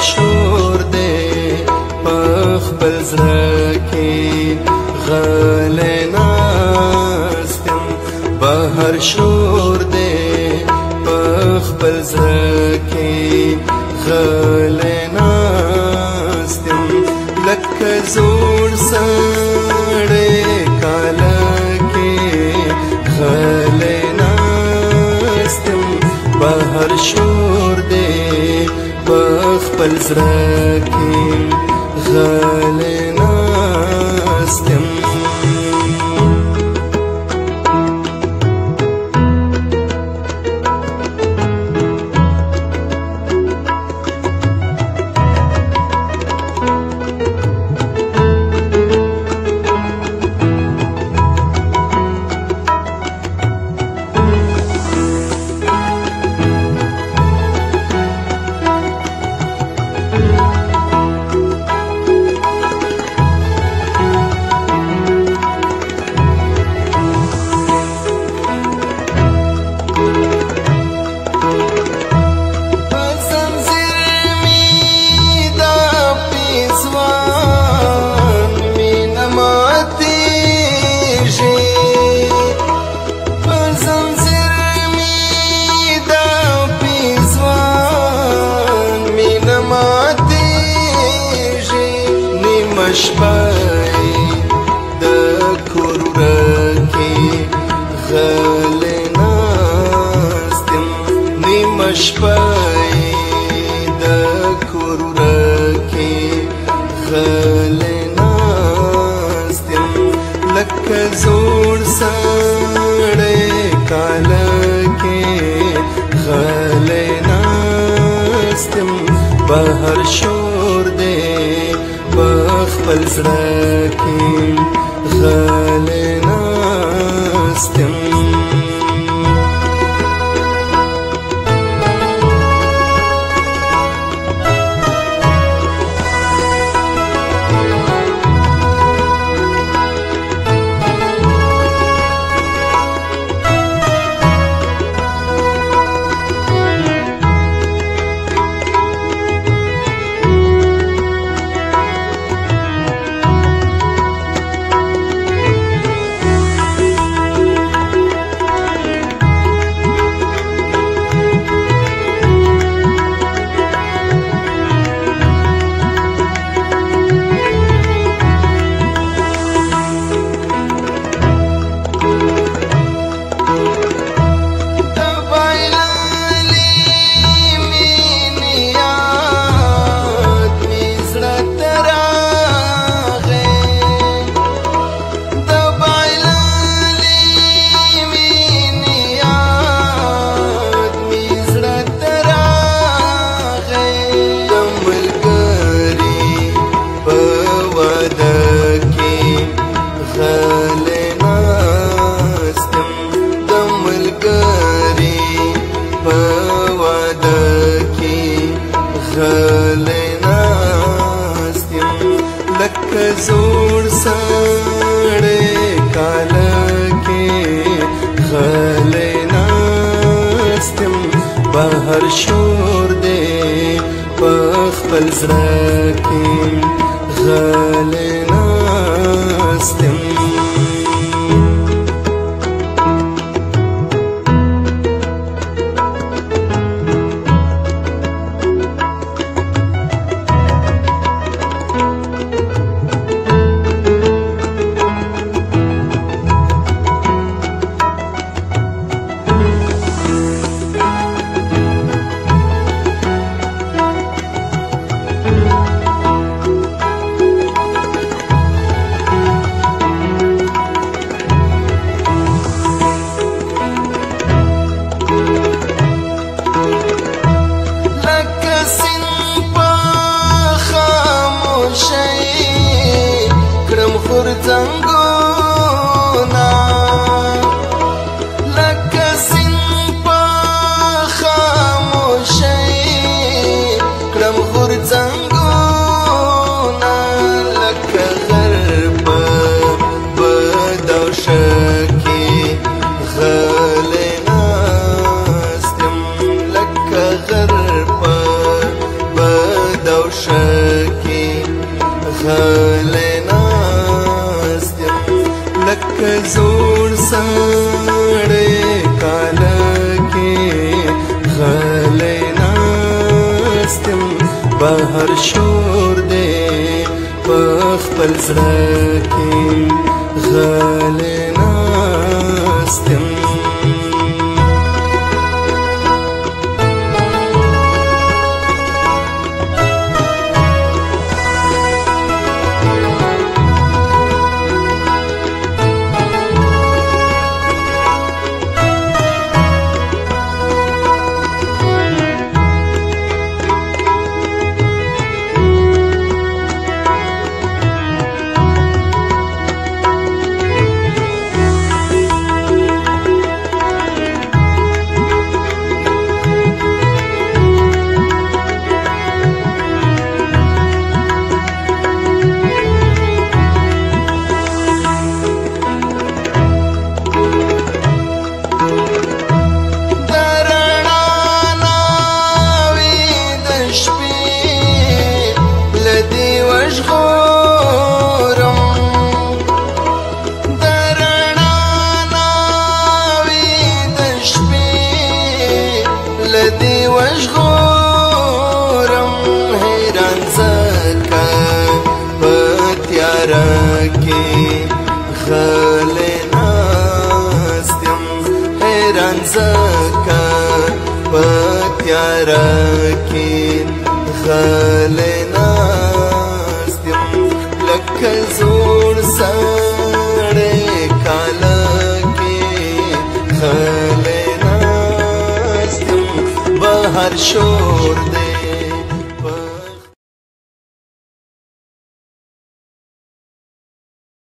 شور دے پخپل زړه کې غلی ناست یم بهر شور دے پخپل زړه کې غلی ناست یم لکه زوړ سړی کاله کې غلی ناست یم بهر شور دے پخپل زړه کې غلی ناست یم شپای د کور کې غلی ناست یم نیمه شپای د کور کې غلی ناست یم لکه زوړ سړی کاله کې غلی ناست یم بهر شور دی پخپل زړه کې غلی ناست یم غلی ناست یم لکه زوړ سړی کاله کې غلی ناست یم بهر شور دی پخپل زړه کې غلی ناست یم زنګونه لکه سیند په خاموشۍ کړم غورځنګونه لکه غر په بدوشه کې غلی ناست یم لکه غر په بدوشه شور دے پخپل زړه کې غلی ناست یم لدی وژغورم حیران زکا پتیارا کی غلی ناست یم حیران زکا پتیارا کی غلی ناست یم لکه زوړ سړی کاله کی غلی هر شور دے